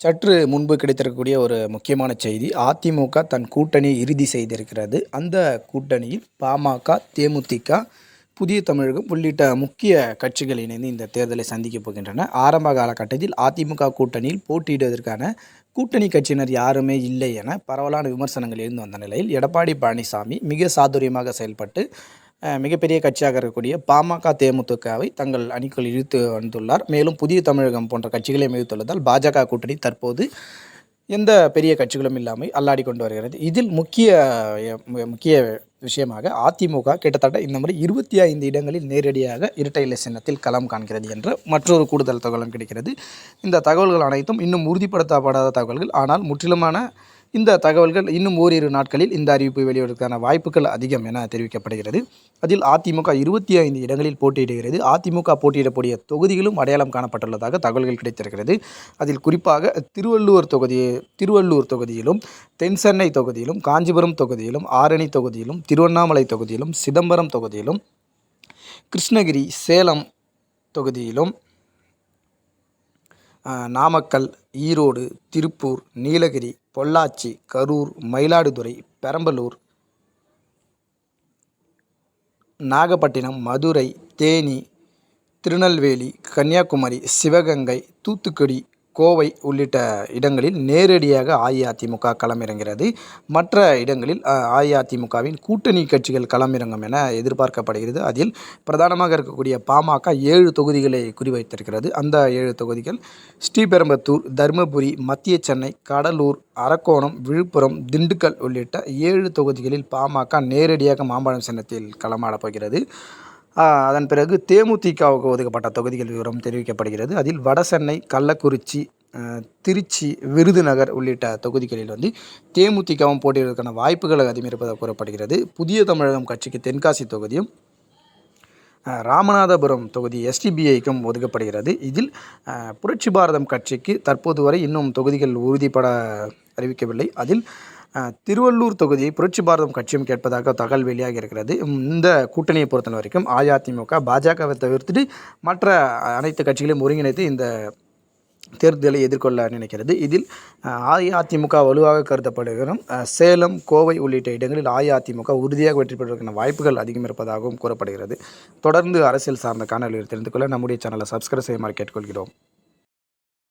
சற்று முன்பு கிடைத்திருக்கக்கூடிய ஒரு முக்கியமான செய்தி. அதிமுக தன் கூட்டணியை இறுதி செய்திருக்கிறது. அந்த கூட்டணியில் பாமக, தேமுதிக, புதிய தமிழகம் உள்ளிட்ட முக்கிய கட்சிகள் இணைந்து இந்த தேர்தலை சந்திக்கப் போகின்றன. ஆரம்ப காலகட்டத்தில் அதிமுக கூட்டணியில் போட்டியிடுவதற்கான கூட்டணி கட்சியினர் யாருமே இல்லை என பரவலான விமர்சனங்கள் இருந்து வந்த நிலையில் எடப்பாடி பழனிசாமி மிக சாதுரியமாக செயல்பட்டு மிகப்பெரிய கட்சியாக இருக்கக்கூடிய பாமக, தேமுதிகவை தங்கள் அணிக்குள் இழுத்து வந்துள்ளார். மேலும் புதிய தமிழகம் போன்ற கட்சிகளையும் இழுத்துள்ளதால் பாஜக கூட்டணி தற்போது எந்த பெரிய கட்சிகளும் இல்லாமல் அல்லாடி கொண்டு வருகிறது. இதில் முக்கிய விஷயமாக அதிமுக கிட்டத்தட்ட இந்த முறை 25 இடங்களில் நேரடியாக இரட்டை இலை சின்னத்தில் களம் காண்கிறது என்ற மற்றொரு கூடுதல் தகவலும் கிடைக்கிறது. இந்த தகவல்கள் அனைத்தும் இன்னும் உறுதிப்படுத்தப்படாத தகவல்கள். ஆனால் முற்றிலுமான இந்த தகவல்கள் இன்னும் ஓரிரு நாட்களில் இந்த அறிவிப்பு வெளியிடுவதற்கான வாய்ப்புகள் அதிகம் என தெரிவிக்கப்படுகிறது. அதில் அதிமுக 25 இடங்களில் போட்டியிடுகிறது. அதிமுக போட்டியிடக்கூடிய தொகுதிகளும் அடையாளம் காணப்பட்டுள்ளதாக தகவல்கள் கிடைத்திருக்கிறது. அதில் குறிப்பாக திருவள்ளூர் தொகுதியிலும், தென் சென்னை தொகுதியிலும், காஞ்சிபுரம் தொகுதியிலும், ஆரணி தொகுதியிலும், திருவண்ணாமலை தொகுதியிலும், சிதம்பரம் தொகுதியிலும், கிருஷ்ணகிரி, சேலம் தொகுதியிலும், நாமக்கல், ஈரோடு, திருப்பூர், நீலகிரி, பொள்ளாச்சி, கரூர், மயிலாடுதுறை, பெரம்பலூர், நாகப்பட்டினம், மதுரை, தேனி, திருநெல்வேலி, கன்னியாகுமரி, சிவகங்கை, தூத்துக்குடி, கோவை உள்ளிட்ட இடங்களில் நேரடியாக அஇஅதிமுக களமிறங்கிறது. மற்ற இடங்களில் அஇஅதிமுகவின் கூட்டணி கட்சிகள் களமிறங்கும் என எதிர்பார்க்கப்படுகிறது. அதில் பிரதானமாக இருக்கக்கூடிய பாமக 7 தொகுதிகளை குறிவைத்திருக்கிறது. அந்த 7 தொகுதிகள் ஸ்ரீபெரும்புதூர், தருமபுரி, மத்திய சென்னை, கடலூர், அரக்கோணம், விழுப்புரம், திண்டுக்கல் உள்ளிட்ட 7 தொகுதிகளில் பாமக நேரடியாக மாம்பழம் சின்னத்தில் களமாடப் போகிறது. அதன் பிறகு தேமுதிகவுக்கு ஒதுக்கப்பட்ட தொகுதிகள் விவரம் தெரிவிக்கப்படுகிறது. அதில் வடசென்னை, கள்ளக்குறிச்சி, திருச்சி, விருதுநகர் உள்ளிட்ட தொகுதிகளில் தேமுதிகவும் போட்டியிடுவதற்கான வாய்ப்புகள் அதிகம் இருப்பதாக கூறப்படுகிறது. புதிய தமிழகம் கட்சிக்கு தென்காசி தொகுதியும், ராமநாதபுரம் தொகுதி எஸ்டிபிஐக்கும் ஒதுக்கப்படுகிறது. இதில் புரட்சி பாரதம் கட்சிக்கு தற்போது வரை இன்னும் தொகுதிகள் உறுதிப்பட அறிவிக்கவில்லை. அதில் திருவள்ளூர் தொகுதியை புரட்சி பாரதம் கட்சியும் கேட்பதாக தகவல் வெளியாகி இருக்கிறது. இந்த கூட்டணியை பொறுத்த வரைக்கும் அஇஅதிமுக பாஜகவை தவிர்த்துட்டு மற்ற அனைத்து கட்சிகளையும் ஒருங்கிணைத்து இந்த தேர்தலை எதிர்கொள்ள நினைக்கிறது. இதில் அஇஅதிமுக வலுவாக கருதப்படுகிற சேலம், கோவை உள்ளிட்ட இடங்களில் அஇஅதிமுக உறுதியாக வெற்றி பெறுவதற்கான வாய்ப்புகள் அதிகம் இருப்பதாகவும் கூறப்படுகிறது. தொடர்ந்து அரசியல் சார்ந்த காணொலிகளை தெரிந்து கொள்ள நம்முடைய சேனலை சப்ஸ்கிரைப் செய்யுமாறு கேட்டுக்கொள்கிறோம்.